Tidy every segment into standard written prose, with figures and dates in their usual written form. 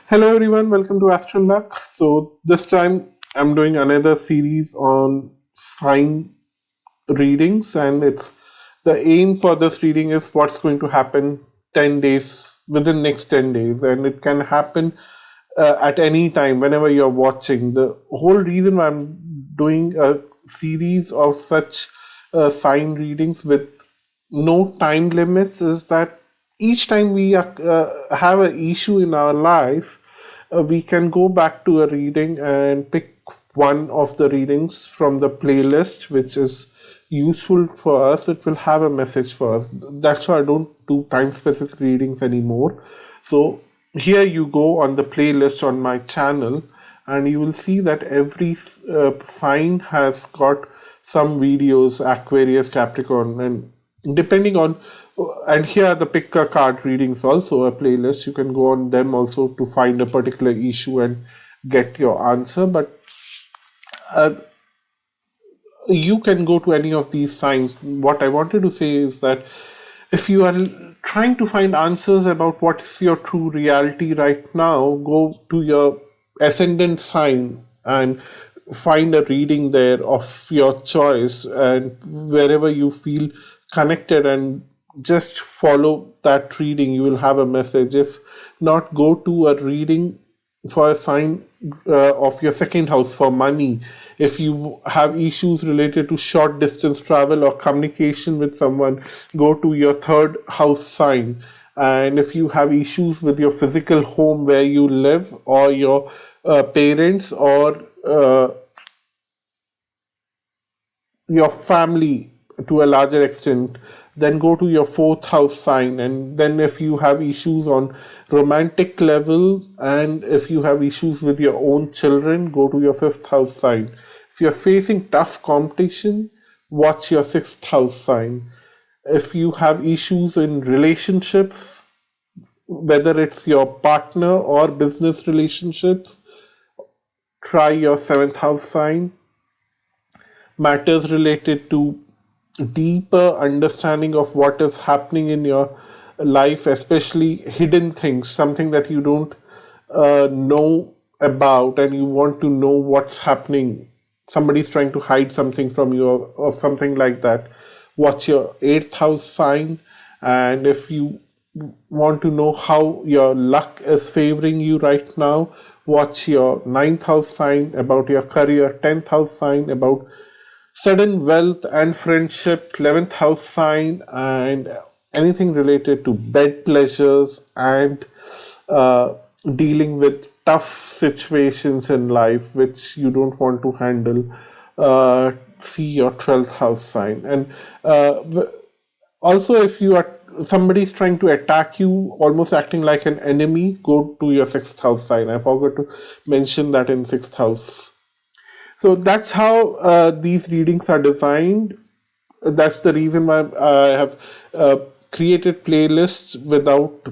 Hello everyone, welcome to Astrology. So this time I'm doing another series on sign readings, and it's the aim for this reading is what's going to happen 10 days within next 10 days, and it can happen at any time whenever you're watching. The whole reason why I'm doing a series of such sign readings with no time limits is that each time we have an issue in our life, we can go back to a reading and pick one of the readings from the playlist which is useful for us. It will have a message for us. That's why I don't do time specific readings anymore. So here you go on the playlist on my channel, and you will see that every sign has got some videos: Aquarius, Capricorn, and depending on and here are the pick a card readings, also a playlist. You can go on them also to find a particular issue and get your answer. But uh, you can go to any of these signs. What I wanted to say is that if you are trying to find answers about what's your true reality right now, go to your ascendant sign and find a reading there of your choice, and wherever you feel connected, and just follow that reading, you will have a message. If not, go to a reading for a sign of your second house for money. If you have issues related to short distance travel or communication with someone, go to your third house sign. And if you have issues with your physical home where you live, or your parents, or your family to a larger extent, then go to your fourth house sign. And then if you have issues on romantic level, and if you have issues with your own children, go to your fifth house sign. If you're facing tough competition, watch your sixth house sign. If you have issues in relationships, whether it's your partner or business relationships, try your seventh house sign. Matters related to deeper understanding of what is happening in your life, especially hidden things, something that you don't know about, and you want to know what's happening. Somebody's trying to hide something from you, or something like that. Watch your eighth house sign. And if you want to know how your luck is favoring you right now, watch your ninth house sign about your career, 10th house sign about sudden wealth and friendship, 11th house sign, and anything related to bed pleasures and uh, dealing with tough situations in life which you don't want to handle. See your 12th house sign. And also, if you are somebody's trying to attack you, almost acting like an enemy, go to your sixth house sign. I forgot to mention that in sixth house. So that's how these readings are designed. That's the reason why I have created playlists without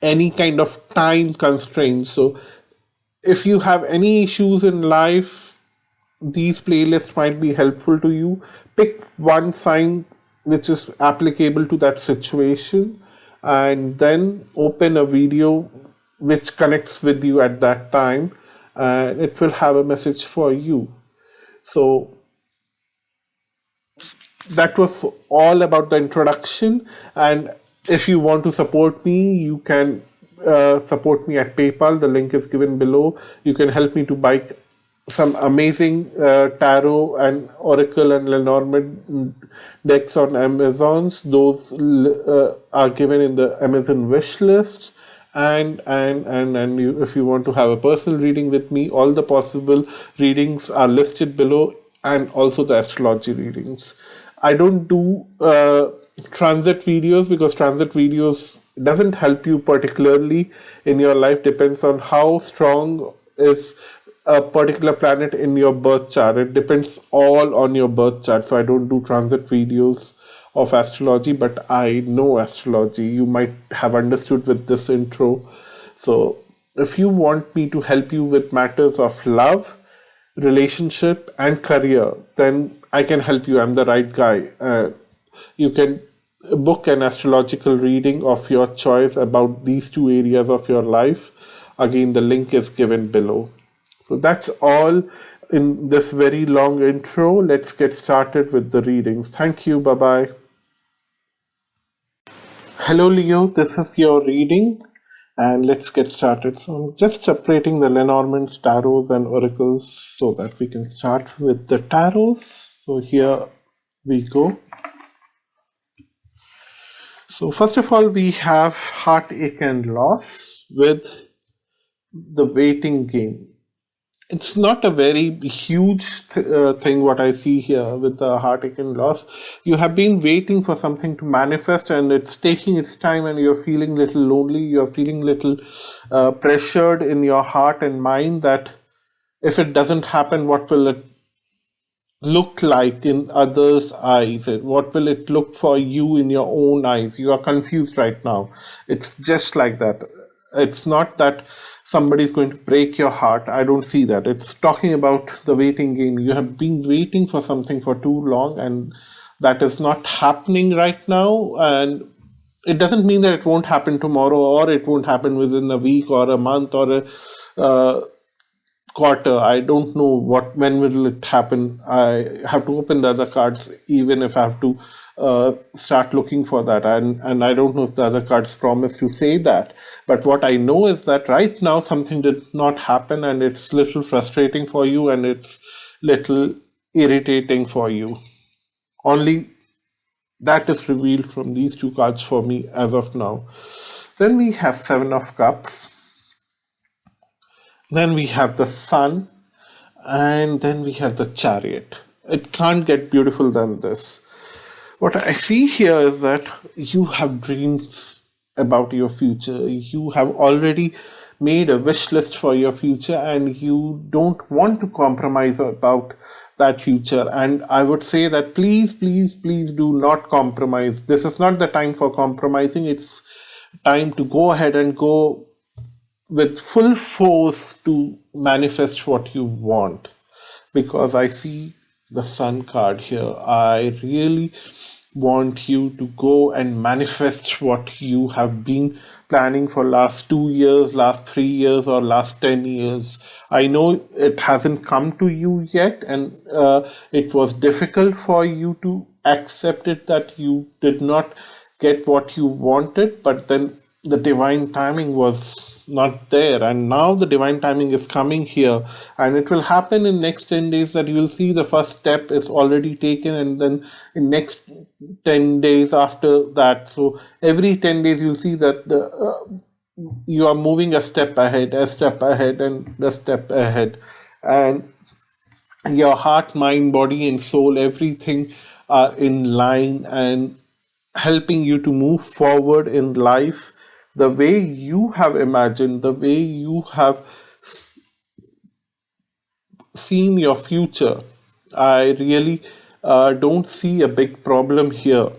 any kind of time constraints. So if you have any issues in life, these playlists might be helpful to you. Pick one sign which is applicable to that situation, and then open a video which connects with you at that time, and it will have a message for you. So that was all about the introduction. And if you want to support me, you can support me at PayPal. The link is given below. You can help me to buy some amazing tarot and oracle and Lenormand decks on Amazons. Those are given in the Amazon wish list. And you, if you want to have a personal reading with me, all the possible readings are listed below, and also the astrology readings. I don't do transit videos because transit videos doesn't help you particularly in your life. Depends on how strong is a particular planet in your birth chart. It depends all on your birth chart. So I don't do transit videos of astrology, but I know astrology. You might have understood with this intro. So if you want me to help you with matters of love, relationship, and career, then I can help you. I'm the right guy. You can book an astrological reading of your choice about these two areas of your life. Again, the link is given below. So that's all in this very long intro. Let's get started with the readings. Thank you. Bye bye. Hello, Leo. This is your reading, and let's get started. So, I'm just separating the Lenormand's tarots and oracles so that we can start with the tarots. So, here we go. So, first of all, we have heartache and loss with the waiting game. It's not a very huge thing what I see here with the heartache and loss. You have been waiting for something to manifest and it's taking its time, and you're feeling a little lonely, you're feeling a little pressured in your heart and mind that if it doesn't happen, what will it look like in others' eyes? What will it look for you in your own eyes? You are confused right now. It's just like that. It's not that somebody's going to break your heart. I don't see that. It's talking about the waiting game. You have been waiting for something for too long, and that is not happening right now. And it doesn't mean that it won't happen tomorrow, or it won't happen within a week or a month or a quarter. I don't know when will it happen. I have to open the other cards, even if I have to start looking for that. And I don't know if the other cards promise to say that. But what I know is that right now something did not happen, and it's little frustrating for you, and it's little irritating for you. Only that is revealed from these two cards for me as of now. Then we have Seven of Cups. Then we have the Sun, and then we have the Chariot. It can't get beautiful than this. What I see here is that you have dreams about your future. You have already made a wish list for your future, and you don't want to compromise about that future. And I would say that please, please, please do not compromise. This is not the time for compromising. It's time to go ahead and go with full force to manifest what you want, because I see the Sun card here. I really want you to go and manifest what you have been planning for last 2 years, last 3 years, or last 10 years. I know it hasn't come to you yet, and it was difficult for you to accept it that you did not get what you wanted, but then the divine timing was not there, and now the divine timing is coming here, and it will happen in next 10 days that you will see the first step is already taken, and then in next 10 days after that. So every 10 days you'll see that you are moving a step ahead, and a step ahead, and your heart, mind, body, and soul, everything are in line and helping you to move forward in life the way you have imagined, the way you have seen your future. I really don't see a big problem here.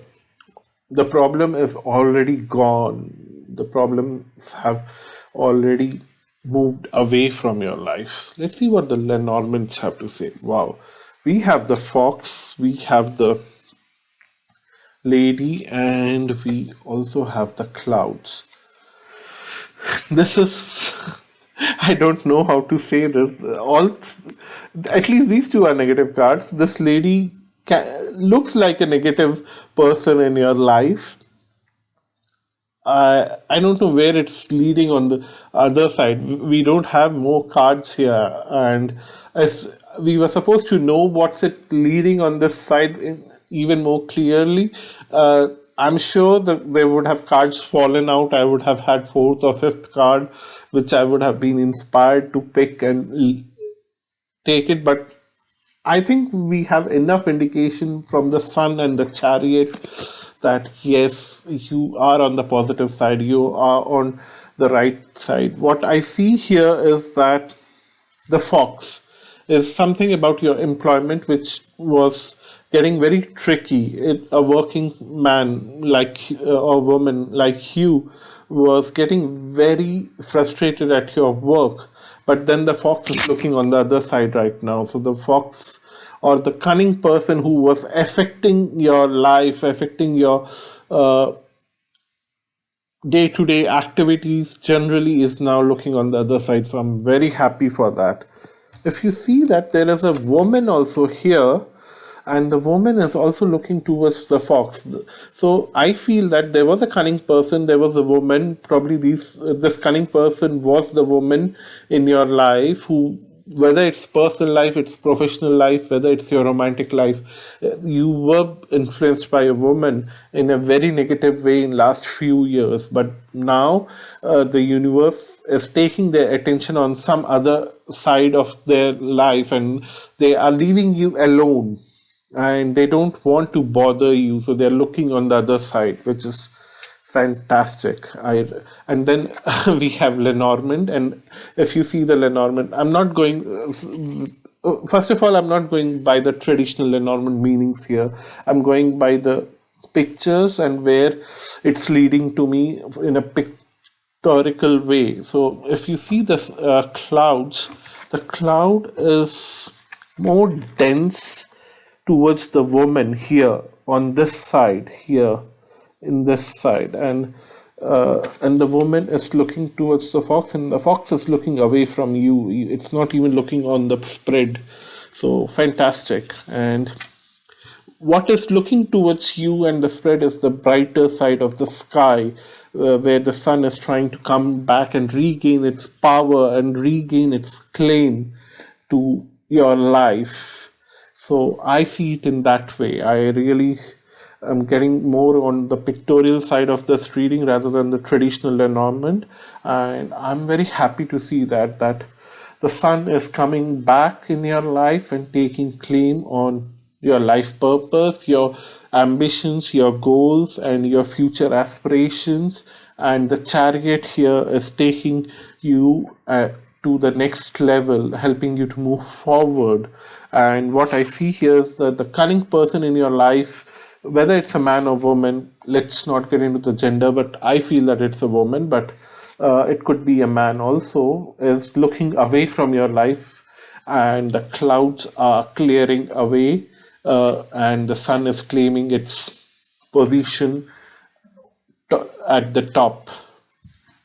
The problem is already gone. The problems have already moved away from your life. Let's see what the Lenormands have to say. Wow. We have the Fox, we have the Lady, and we also have the Clouds. This is, I don't know how to say this. At least these two are negative cards. This lady looks like a negative person in your life. I don't know where it's leading on the other side. We don't have more cards here, and as we were supposed to know what's it leading on this side even more clearly. I'm sure that there would have cards fallen out. I would have had fourth or fifth card, which I would have been inspired to pick and take it. But I think we have enough indication from the Sun and the Chariot that yes, you are on the positive side, you are on the right side. What I see here is that the Fox is something about your employment which was getting very tricky. A working man like a woman like you was getting very frustrated at your work, but then the Fox is looking on the other side right now. So the Fox, or the cunning person who was affecting your life, affecting your uh, day-to-day activities generally is now looking on the other side. So I'm very happy for that. If you see that there is a woman also here, and the woman is also looking towards the fox. So I feel that there was a cunning person, there was a woman, probably this cunning person was the woman in your life who, whether it's personal life, it's professional life, whether it's your romantic life, you were influenced by a woman in a very negative way in last few years. But now the universe is taking their attention on some other side of their life, and they are leaving you alone, and they don't want to bother you, so they're looking on the other side, which is fantastic. I And then we have Lenormand, and if you see the Lenormand, I'm not going. First of all, I'm not going by the traditional Lenormand meanings here. I'm going by the pictures and where it's leading to me in a pictorial way. So if you see the clouds, the cloud is more dense towards the woman here on this side here in this side, and the woman is looking towards the fox, and the fox is looking away from you. It's not even looking on the spread. So fantastic. And what is looking towards you and the spread is the brighter side of the sky, where the sun is trying to come back and regain its power and regain its claim to your life. So I see it in that way. I really am getting more on the pictorial side of this reading rather than the traditional Lenormand, and I'm very happy to see that the sun is coming back in your life and taking claim on your life purpose, your ambitions, your goals, and your future aspirations. And the chariot here is taking you to the next level, helping you to move forward. And what I see here is that the cunning person in your life, whether it's a man or woman, let's not get into the gender, but I feel that it's a woman, but it could be a man also, is looking away from your life, and the clouds are clearing away, and the sun is claiming its position at the top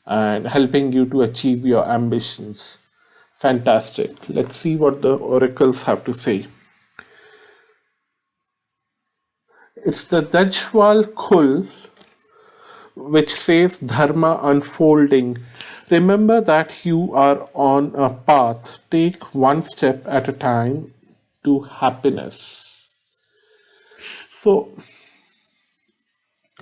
and helping you to achieve your ambitions. Fantastic. Let's see what the oracles have to say. It's the Dajwal Kul, which says Dharma unfolding. Remember that you are on a path. Take one step at a time to happiness. So,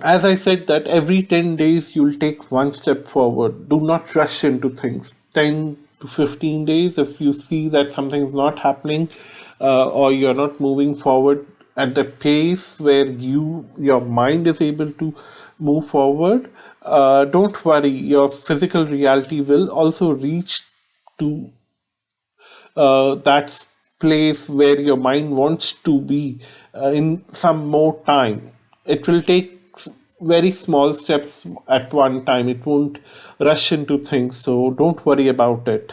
as I said, that every 10 days you'll take one step forward. Do not rush into things. 10 to 15 days, if you see that something is not happening, or you're not moving forward at the pace where your mind is able to move forward, don't worry. Your physical reality will also reach to that place where your mind wants to be in some more time. It will take very small steps at one time. It won't rush into things, so don't worry about it.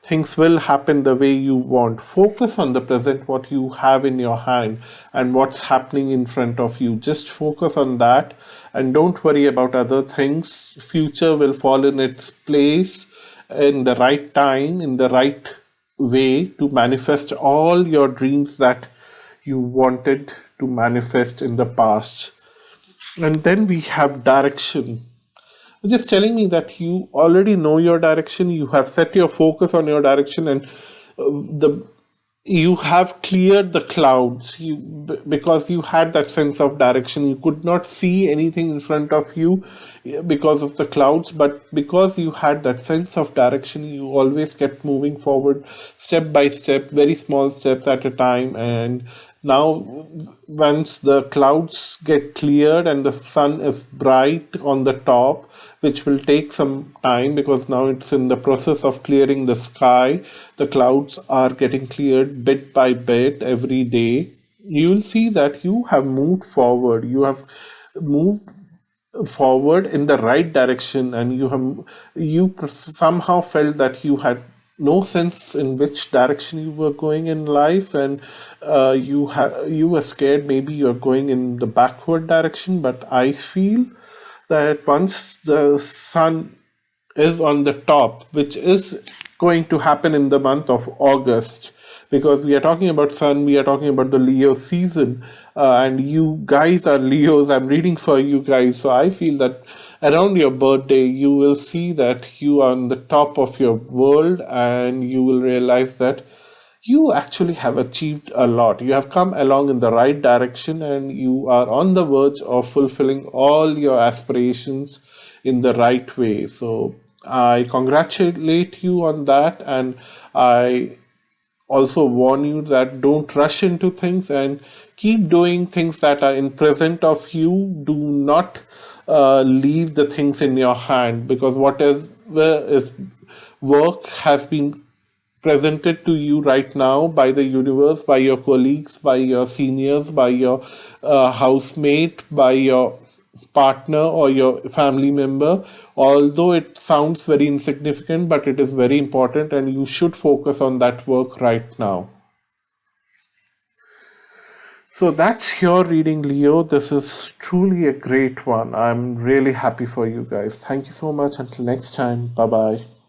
Things will happen the way you want. Focus on the present, what you have in your hand and what's happening in front of you. Just focus on that and don't worry about other things. Future will fall in its place in the right time, in the right way to manifest all your dreams that you wanted to manifest in the past. And then we have direction. Just telling me that you already know your direction, you have set your focus on your direction, and the you have cleared the clouds. Because you had that sense of direction, you could not see anything in front of you because of the clouds, but because you had that sense of direction, you always kept moving forward step by step, very small steps at a time. And now once the clouds get cleared and the sun is bright on the top, which will take some time because now it's in the process of clearing the sky, the clouds are getting cleared bit by bit every day, you'll see that you have moved forward. You have moved forward in the right direction, and you somehow felt that you had no sense in which direction you were going in life, and you were scared maybe you're going in the backward direction. But I feel that once the sun is on the top, which is going to happen in the month of August, because we are talking about sun, we are talking about the Leo season, and you guys are Leos. I'm reading for you guys, so I feel that around your birthday, you will see that you are on the top of your world, and you will realize that you actually have achieved a lot. You have come along in the right direction, and you are on the verge of fulfilling all your aspirations in the right way. So, I congratulate you on that, and I also warn you that don't rush into things and keep doing things that are in present of you. Do not leave the things in your hand, because whatever is work has been presented to you right now by the universe, by your colleagues, by your seniors, by your housemate, by your partner or your family member. Although it sounds very insignificant, but it is very important, and you should focus on that work right now. So that's your reading, Leo. This is truly a great one. I'm really happy for you guys. Thank you so much. Until next time, bye bye.